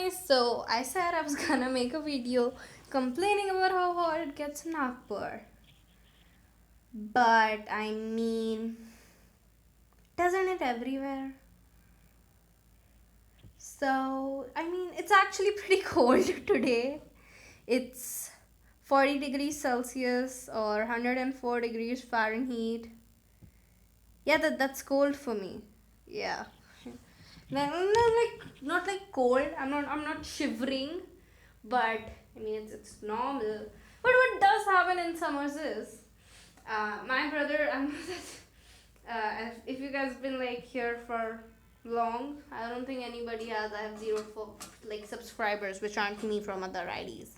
guys, so I said I was gonna make a video complaining about how hot it gets in Nagpur. But I mean, doesn't it everywhere? So, I mean, it's actually pretty cold today. It's 40 degrees Celsius or 104 degrees Fahrenheit. Yeah, that's cold for me. Yeah. Not like cold. I'm not shivering, but I mean it's normal. But what does happen in summers is, my brother. If you guys been like here for long, I don't think anybody has. I have zero for like subscribers, which aren't me from other IDs.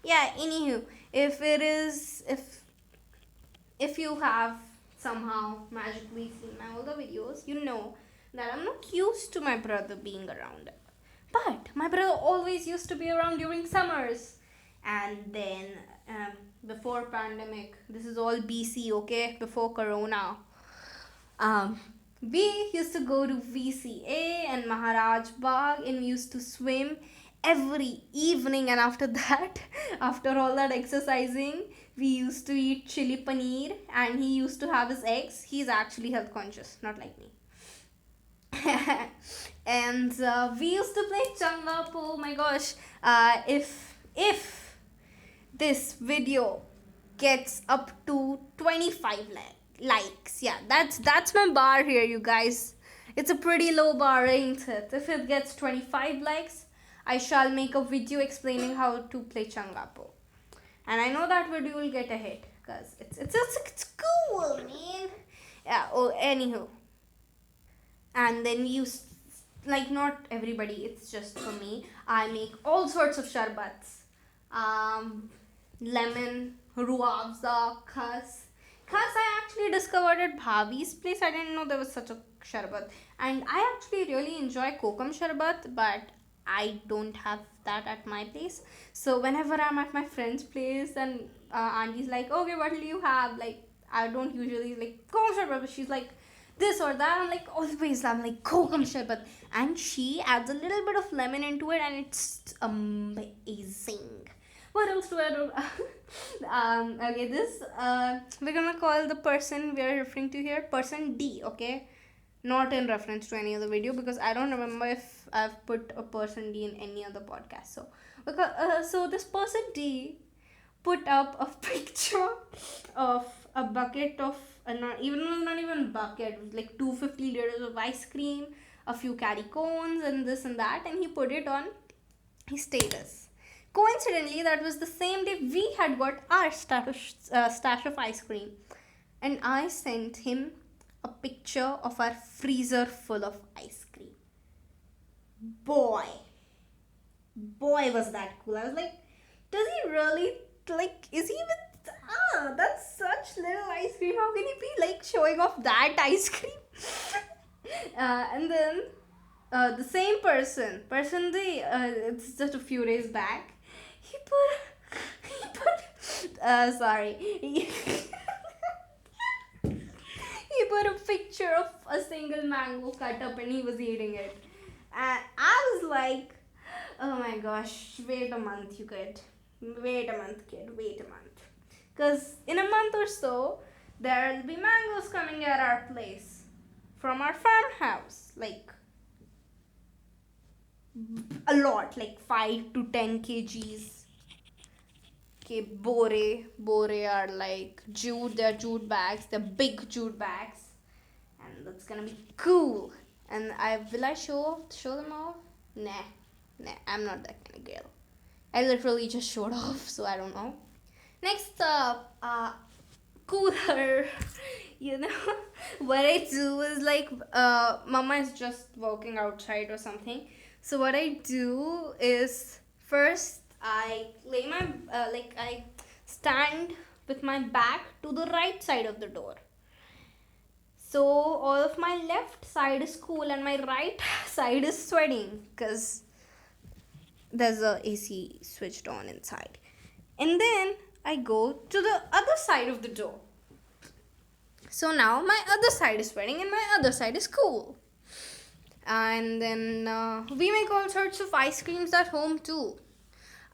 Yeah. Anywho, if it is if you have somehow magically seen my older videos, you know that I'm not used to my brother being around. But my brother always used to be around during summers. And then before pandemic, this is all BC, okay? Before Corona. Um, we used to go to VCA and Maharaj Bagh and we used to swim every evening, and after that after all that exercising, we used to eat chili paneer and he used to have his eggs. He's actually health conscious, not like me. And we used to play changa. Oh my gosh, if this video gets up to 25 likes, yeah, that's my bar here, you guys. It's a pretty low bar, ain't it? If it gets 25 likes, I shall make a video explaining how to play changapo, and I know that video will get a hit because it's cool, man. Yeah. Oh, anywho, and then we use, like, not everybody, it's just for me, I make all sorts of sharbats. Lemon, ruafza, khas I actually discovered at Bhavi's place. I didn't know there was such a sharbat, and I actually really enjoy kokum sharbat, but I don't have that at my place. So whenever I'm at my friend's place and auntie's like, okay, what will you have, like, I don't usually like kokum sharbat, but she's like this or that. I'm like, always I'm like kokum sharbat, and she adds a little bit of lemon into it, and it's amazing. What else do I do? Okay, this we're gonna call the person we are referring to here person D. Okay, not in reference to any other video, because I don't remember if I've put a person D in any other podcast. So, because so this person D put up a picture of a bucket of not even bucket, it was like 250 liters of ice cream, a few carry cones, and this and that, and he put it on his status. Coincidentally, that was the same day we had got our stash of ice cream, and I sent him a picture of our freezer full of ice cream. Boy, boy, was that cool! I was like, does he really, like? Is he even? That's such little ice cream. How can he be like showing off that ice cream? And then the same person D, it's just a few days back, sorry, he put a picture of a single mango cut up and he was eating it, and I was like, oh my gosh, wait a month, you kid, wait a month, because in a month or so there'll be mangoes coming at our place from our farmhouse, like a lot, like 5 to 10 kgs. Okay, bore are like jute, they're jute bags, they're big jute bags, and that's gonna be cool. And I show them off? Nah, I'm not that kind of girl. I literally just showed off, so I don't know. Next up, cooler. You know, what I do is like, mama is just walking outside or something. So what I do is, first I lay my I stand with my back to the right side of the door. So all of my left side is cool and my right side is sweating because there's a AC switched on inside. And then I go to the other side of the door. So now my other side is sweating and my other side is cool. And then we make all sorts of ice creams at home too.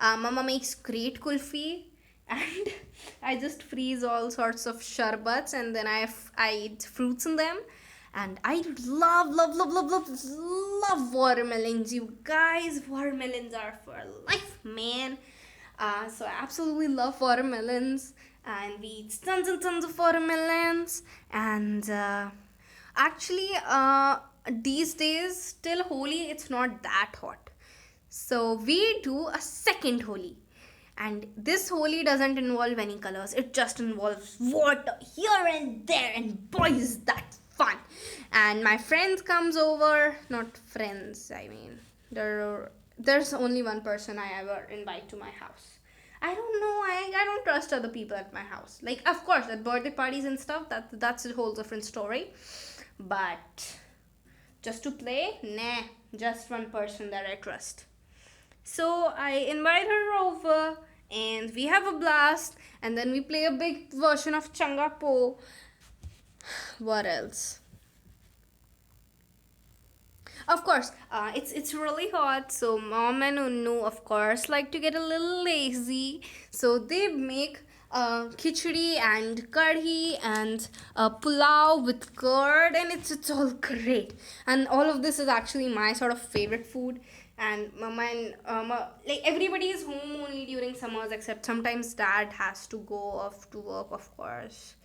Mama makes great kulfi, and I just freeze all sorts of sharbats, and then I eat fruits in them. And I love watermelons. You guys, watermelons are for life, man. So I absolutely love watermelons, and we eat tons and tons of watermelons. And actually, these days till Holi, it's not that hot. So we do a second Holi. And this Holi doesn't involve any colors. It just involves water here and there, and boy is that fun. And my friends comes over, not friends, I mean. There's only one person I ever invite to my house. I don't know, I don't trust other people at my house. Like, of course, at birthday parties and stuff, that's a whole different story. But just to play, nah, just one person that I trust. So I invite her over, and we have a blast, and then we play a big version of Changapo. What else? Of course, it's really hot, so mom and Unnu, of course, like to get a little lazy. So they make khichdi and kadhi and pulao with curd, and it's all great. And all of this is actually my sort of favorite food. And mama and like everybody is home only during summers, except sometimes dad has to go off to work, of course.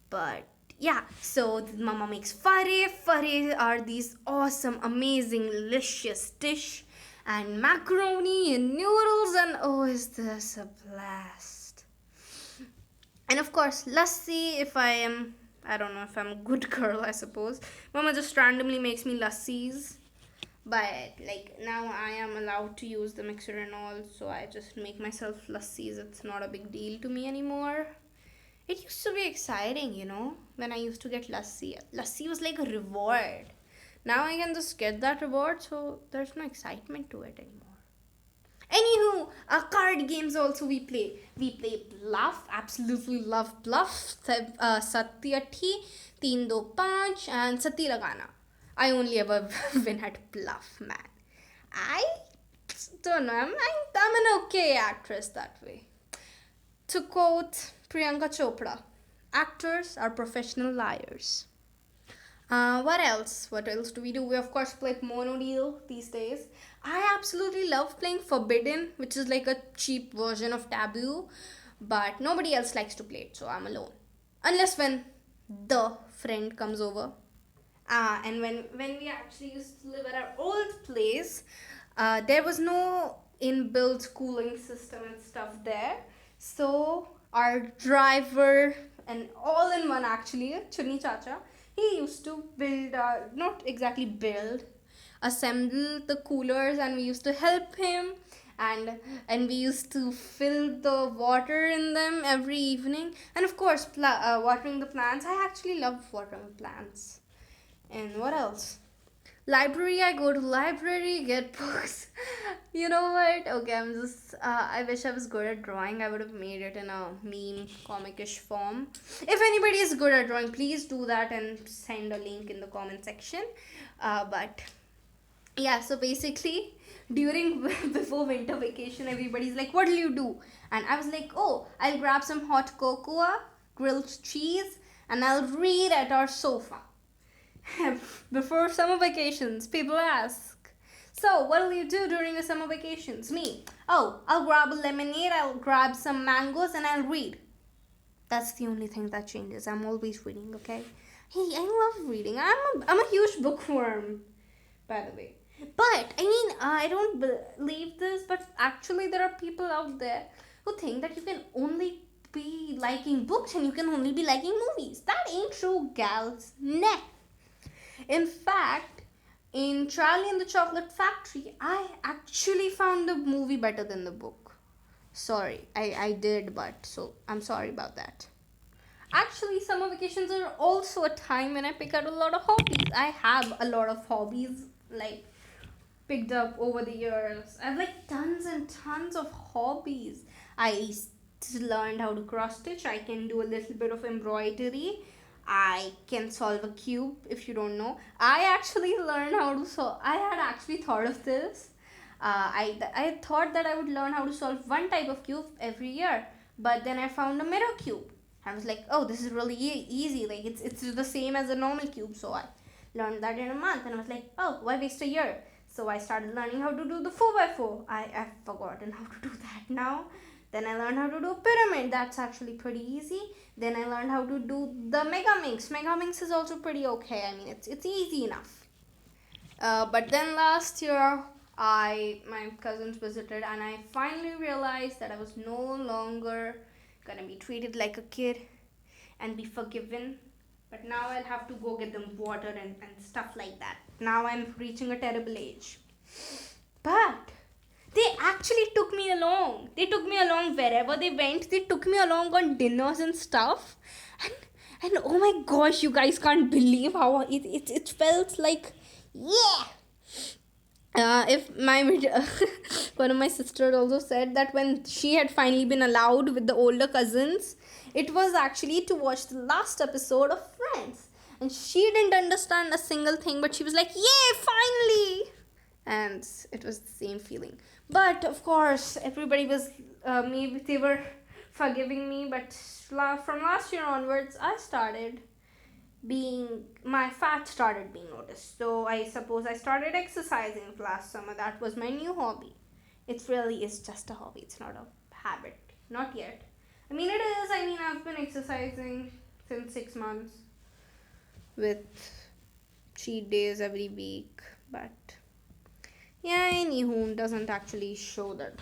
But yeah, so mama makes fare. Fare are these awesome, amazing, delicious dish, and macaroni and noodles, and oh, is this a blast! And of course, lassi. If I don't know if I'm a good girl, I suppose. Mama just randomly makes me lassis. But like now I am allowed to use the mixer and all, so I just make myself lassis. It's not a big deal to me anymore. It used to be exciting, when I used to get lassi. Lassi was like a reward. Now I can just get that reward, so there's no excitement to it anymore. Anywho, card games also we play. We play Bluff, absolutely love Bluff. Satti Atti, Teen Do Panch, and Satti Lagana. I only ever win at Bluff, man. I don't know, I'm an okay actress that way. To quote Priyanka Chopra, actors are professional liars. What else? What else do we do? We of course play Monodeel these days. I absolutely love playing Forbidden, which is like a cheap version of Taboo, but nobody else likes to play it, so I'm alone. Unless when the friend comes over. And when we actually used to live at our old place, there was no inbuilt cooling system and stuff there. So our driver, and all in one actually, Chunni Chacha, he used to build, not exactly build, assemble the coolers, and we used to help him, and we used to fill the water in them every evening, and of course watering the plants. I actually love watering plants. And what else? Library, I go to library, get books. You know what? Okay, I wish I was good at drawing. I would have made it in a meme, comic-ish form. If anybody is good at drawing, please do that and send a link in the comment section. But yeah, so basically, during before winter vacation, everybody's like, what will you do? And I was like, oh, I'll grab some hot cocoa, grilled cheese, and I'll read at our sofa. Before summer vacations, people ask, so what will you do during the summer vacations? Me, oh, I'll grab a lemonade, I'll grab some mangoes, and I'll read. That's the only thing that changes. I'm always reading, okay? Hey, I love reading. I'm a huge bookworm, by the way. But I mean, I don't believe this, but actually there are people out there who think that you can only be liking books and you can only be liking movies. That ain't true, gals. Nah. In fact, in Charlie and the Chocolate Factory, I actually found the movie better than the book. Sorry, I did, but so I'm sorry about that. Actually, summer vacations are also a time when I pick out a lot of hobbies. I have a lot of hobbies, like, picked up over the years. I have like tons and tons of hobbies. I learned how to cross stitch. I can do a little bit of embroidery. I can solve a cube. If you don't know, I actually learned how to solve. I had actually thought of this. I thought that I would learn how to solve one type of cube every year, but then I found a mirror cube. I was like, oh, this is really easy. Like it's the same as a normal cube. So I learned that in a month, and I was like, oh, why waste a year? So I started learning how to do the 4x4. I've forgotten how to do that now. Then I learned how to do pyramid. That's actually pretty easy. Then I learned how to do the Megaminx. Megaminx is also pretty okay. I mean, it's easy enough. But then last year, my cousins visited, and I finally realized that I was no longer gonna be treated like a kid and be forgiven. But now I'll have to go get them water and stuff like that. Now I'm reaching a terrible age. But they actually took me along. They took me along wherever they went. They took me along on dinners and stuff. And and oh my gosh, you guys can't believe how it felt like, yeah. If my one of my sisters also said that when she had finally been allowed with the older cousins, it was actually to watch the last episode of Friends, and she didn't understand a single thing, but she was like, yay, finally. And it was the same feeling. But of course, everybody was, maybe they were forgiving me, but from last year onwards, my fat started being noticed. So I suppose I started exercising last summer. That was my new hobby. It really is just a hobby, it's not a habit. Not yet. I mean, it is. I mean, I've been exercising since 6 months with cheat days every week, but yeah, anywho, doesn't actually show that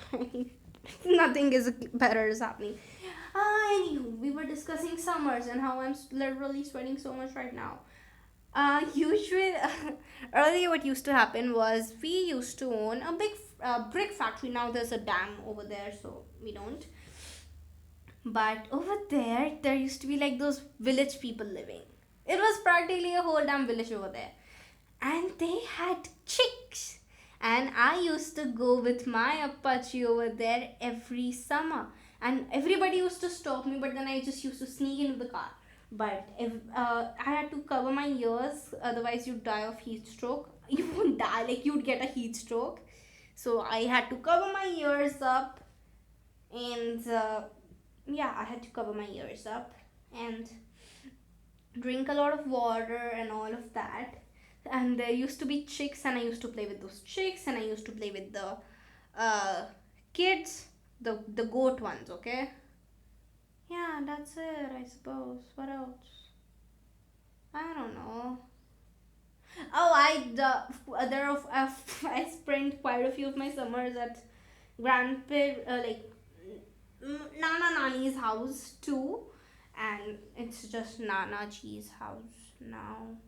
nothing is better is happening. Anywho, we were discussing summers and how I'm literally sweating so much right now. Usually, earlier what used to happen was we used to own a big brick factory. Now there's a dam over there, so we don't. But over there used to be like those village people living. It was practically a whole damn village over there. And they had chicks. And I used to go with my Apache over there every summer. And everybody used to stop me, but then I just used to sneak into the car. But if I had to cover my ears, otherwise you'd die of heat stroke. You won't die, like you'd get a heat stroke. So I had to cover my ears up, and yeah, I had to cover my ears up and drink a lot of water and all of that. And there used to be chicks, and I used to play with those chicks, and I used to play with the kids, the goat ones. Okay. Yeah, that's it, I suppose. What else? I don't know. Oh, I spent quite a few of my summers at grandpa, Nana Nani's house too, and it's just Nana G's house now.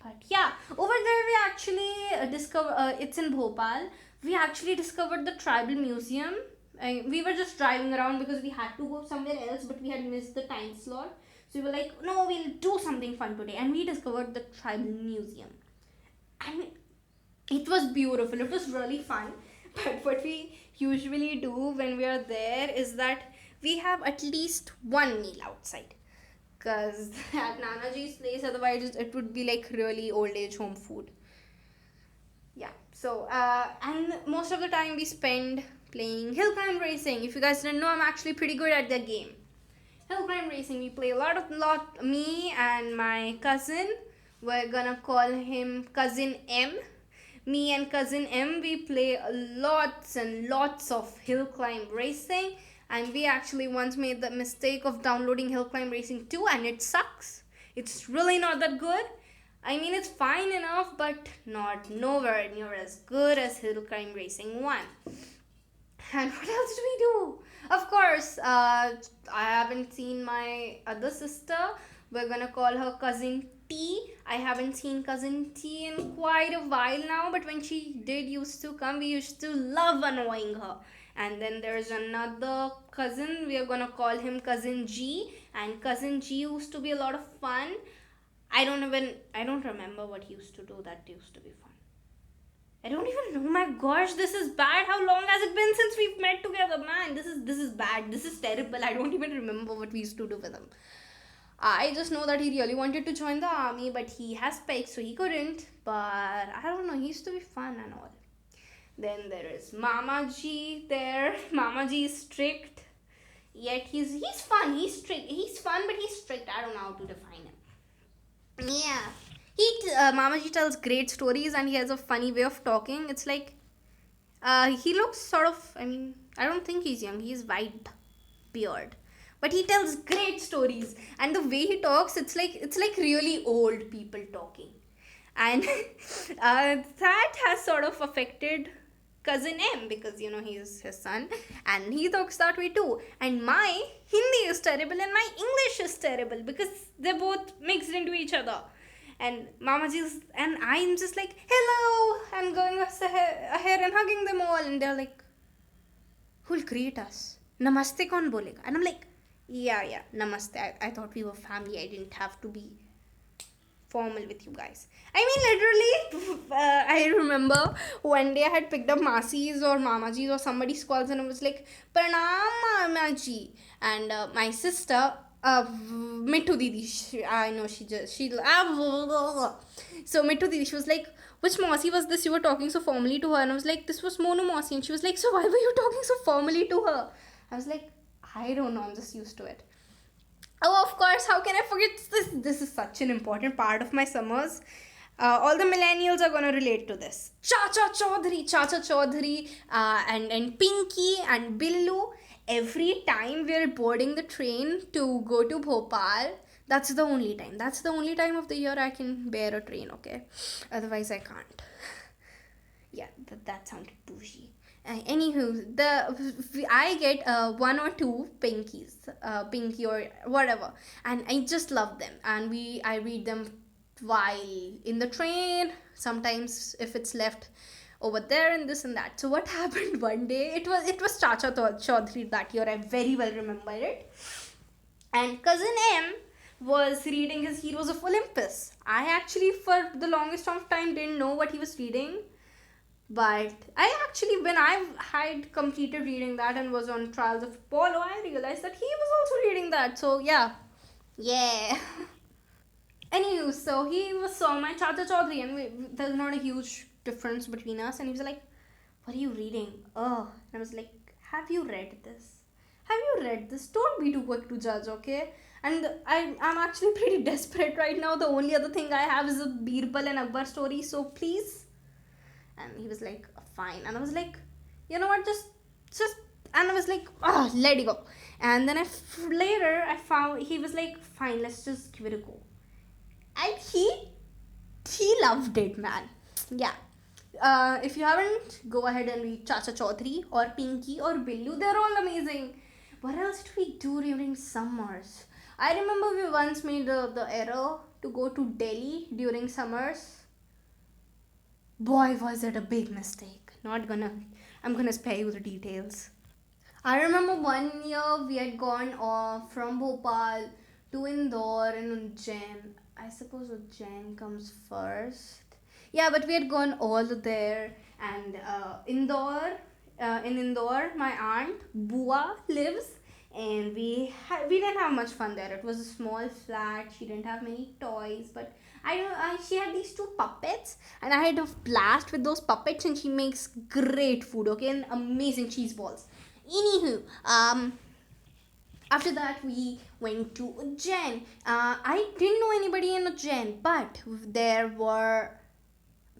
But yeah, over there we actually discover. It's in Bhopal. We actually discovered the tribal museum. We were just driving around because we had to go somewhere else, but we had missed the time slot. So we were like, no, we'll do something fun today, and we discovered the tribal museum. And it was beautiful. It was really fun. But what we usually do when we are there is that we have at least one meal outside. Because at Nanaji's place, otherwise it would be like really old age home food. Yeah. So, and most of the time we spend playing hill climb racing. If you guys didn't know, I'm actually pretty good at that game. Hill climb racing, we play me and my cousin. We're gonna call him Cousin M. Me and Cousin M, we play lots and lots of hill climb racing. And we actually once made the mistake of downloading hill climb racing 2, and it sucks. It's really not that good. I mean, it's fine enough, but nowhere near as good as hill climb racing 1. And what else do we do? Of course, I haven't seen my other sister. We're gonna call her Cousin T. I haven't seen Cousin T in quite a while now, but when she used to come, we used to love annoying her. And then there's another cousin. We are gonna call him Cousin G. And Cousin G used to be a lot of fun. I don't remember what he used to do that used to be fun. I don't even know. My gosh, this is bad. How long has it been since we've met together, man? This is bad. This is terrible. I don't even remember what we used to do with him. I just know that he really wanted to join the army, but he has specs, so he couldn't. But I don't know, he used to be fun and all. Then there is Mama G there. Mama G is strict, yet he's fun. He's strict. He's fun, but he's strict. I don't know how to define him. Yeah, Mama G tells great stories, and he has a funny way of talking. It's like he looks sort of. I mean, I don't think he's young. He's white beard, but he tells great stories, and the way he talks, it's like really old people talking, and that has sort of affected cousin M, because he's his son, and he talks that way too. And my Hindi is terrible and my English is terrible because they're both mixed into each other. And Mamaji's and I'm just like, hello, and going ahead and hugging them all, and they're like, who'll greet us? Namaste kaun bolega? And I'm like, yeah, namaste. I thought we were family. I didn't have to be formal with you guys. I mean, literally, I remember one day I had picked up Masi's or Mamaji's or somebody's calls, and I was like, Pranam Mamaji. And my sister, Mittu Didi, I know so Mittu Didi, she was like, which Masi was this? You were talking so formally to her. And I was like, this was Monu Masi. And she was like, so why were you talking so formally to her? I was like, I don't know, I'm just used to it. Oh, of course, how can I forget this? This is such an important part of my summers. All the millennials are gonna relate to this. Chacha Chaudhary, and Pinky and Billu. Every time we're boarding the train to go to Bhopal, that's the only time. That's the only time of the year I can bear a train, okay? Otherwise, I can't. Yeah, that sounded bougie. Anywho, I get one or two pinkies, pinky or whatever, and I just love them. And I read them while in the train. Sometimes if it's left over there and this and that. So what happened one day? It was Chacha Chaudhary that year. I very well remember it. And cousin M was reading his Heroes of Olympus. I actually, for the longest of time, didn't know what he was reading. But I actually, when I had completed reading that and was on Trials of Apollo, I realized that he was also reading that. So yeah. Anywho, so he saw my Chacha Chaudhary, and there's not a huge difference between us. And he was like, what are you reading? Oh, and I was like, have you read this? Have you read this? Don't be too quick to judge, okay? And I'm actually pretty desperate right now. The only other thing I have is a Birbal and Akbar story, so please. And he was like, fine. And I was like, you know what, just and I was like, let it go. And then later I found, he was like, fine, let's just give it a go. And he loved it, man. Yeah. If you haven't, go ahead and read Chacha Chaudhary or Pinky or Billu. They're all amazing. What else do we do during summers? I remember we once made the error to go to Delhi during summers. Boy, was it a big mistake. I'm gonna spare you the details. I remember one year we had gone off from Bhopal to Indore and Ujjain. I suppose Ujjain comes first. Yeah, but we had gone all there. And in Indore, my aunt Bua lives, and we didn't have much fun there. It was a small flat. She didn't have many toys, but she had these two puppets, and I had a blast with those puppets. And she makes great food, okay, and amazing cheese balls. Anywho, after that we went to Ujjain. I didn't know anybody in Ujjain, but there were,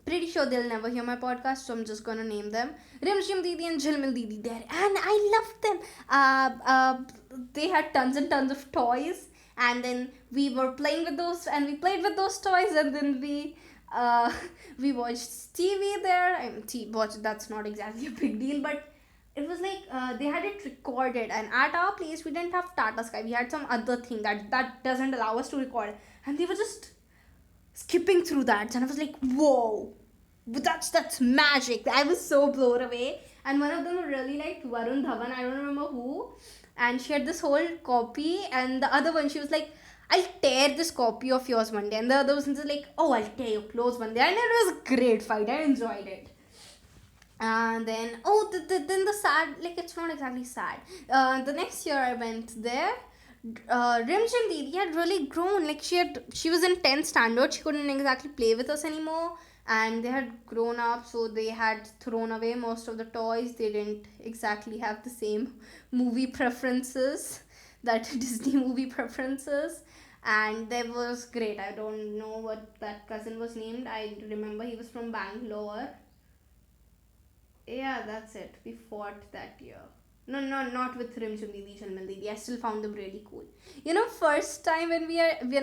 pretty sure they'll never hear my podcast, so I'm just gonna name them. Rimshim Didi and Jilmil Didi there, and I loved them. They had tons and tons of toys, and then we were playing with those, and we played with those toys, and then we watched TV there. That's not exactly a big deal, but it was like they had it recorded, and at our place we didn't have Tata Sky. We had some other thing that doesn't allow us to record, and they were just skipping through that, and I was like, whoa, that's magic. I was so blown away. And one of them really liked Varun Dhawan, I don't remember who, and she had this whole copy. And the other one, she was like, I'll tear this copy of yours one day. And the other was like, oh, I'll tear your clothes one day. And it was a great fight. I enjoyed it. And then then the sad, like, it's not exactly sad. The next year I went there Rimjim Didi had really grown. Like she was in 10th standard. She couldn't exactly play with us anymore, and they had grown up, so they had thrown away most of the toys. They didn't exactly have the same movie preferences that Disney movie preferences. And that was great. I don't know what that cousin was named. I remember he was from Bangalore. Yeah, that's it. We fought that year. No, no, not with Rimchum Didi, Shalman Didi. I still found them really cool. First time when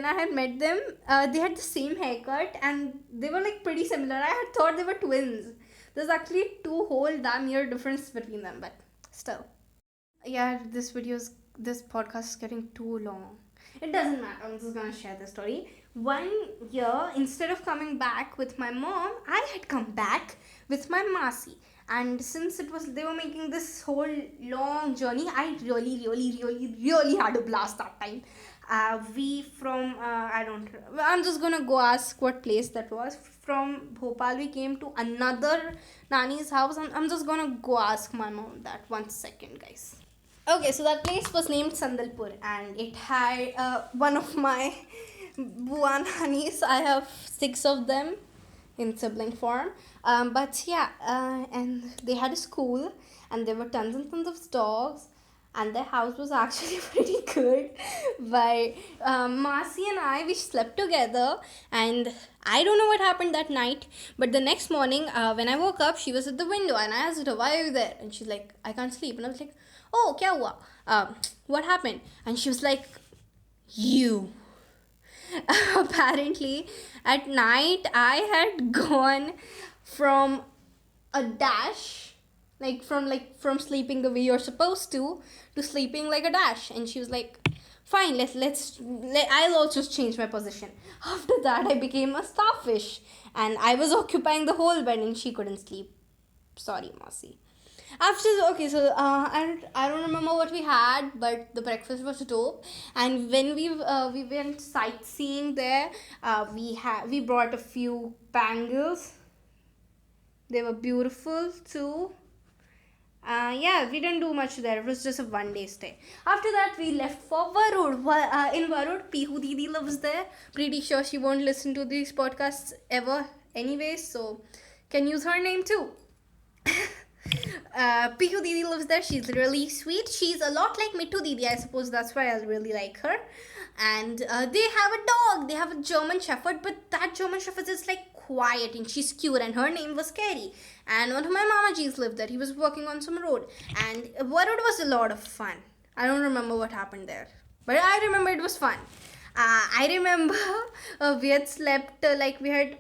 I had met them, they had the same haircut and they were like pretty similar. I had thought they were twins. There's actually two whole damn year difference between them, but still. Yeah, this podcast is getting too long. It doesn't matter. I'm just gonna share the story. One year, instead of coming back with my mom, I had come back with my Masi. And since they were making this whole long journey, I really, really, really, really had a blast that time. I'm just gonna go ask what place that was. From Bhopal, we came to another Nani's house. I'm just gonna go ask my mom that. 1 second, guys. Okay, so that place was named Sandalpur, and it had one of my Buan honeys. I have 6 of them in sibling form. But yeah, and they had a school, and there were tons and tons of dogs, and their house was actually pretty good. But Masi and we slept together, and I don't know what happened that night, but the next morning, when I woke up, she was at the window, and I asked her, "Why are you there?" And she's like, "I can't sleep." And I was like, "Oh, kya hua? What happened?" And she was like, "You." Apparently, at night, I had gone from a dash, from sleeping the way you're supposed to sleeping like a dash. And she was like, "Fine, I'll also change my position." After that, I became a starfish, and I was occupying the whole bed, and she couldn't sleep. Sorry, Masi. After okay, so I don't remember what we had, but the breakfast was dope. And when we went sightseeing there, we brought a few bangles. They were beautiful too. Yeah, we didn't do much there. It was just a 1 day stay. After that, we left for Varud. In Varud, Pihu Didi lives there. Pretty sure she won't listen to these podcasts ever anyway, so can use her name too. Pihu Didi lives there. She's really sweet. She's a lot like Mittu Didi. I suppose that's why I really like her. And they have a dog. They have a German Shepherd, but that German Shepherd is like quiet and she's cute. And her name was Carrie. And one of my Mama G's lived there. He was working on some road, and what it was a lot of fun. I don't remember what happened there, but I remember it was fun. I remember we had slept we had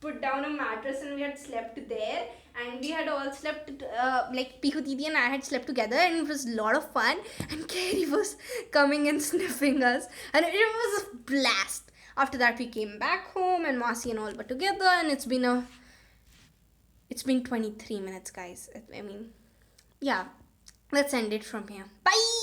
put down a mattress and we had slept there, and we had all slept Pihu Didi and I had slept together, and it was a lot of fun. And Carrie was coming and sniffing us, and it was a blast. After that, we came back home, and Masi and all were together, and it's been 23 minutes, guys. I mean, yeah, let's end it from here. Bye.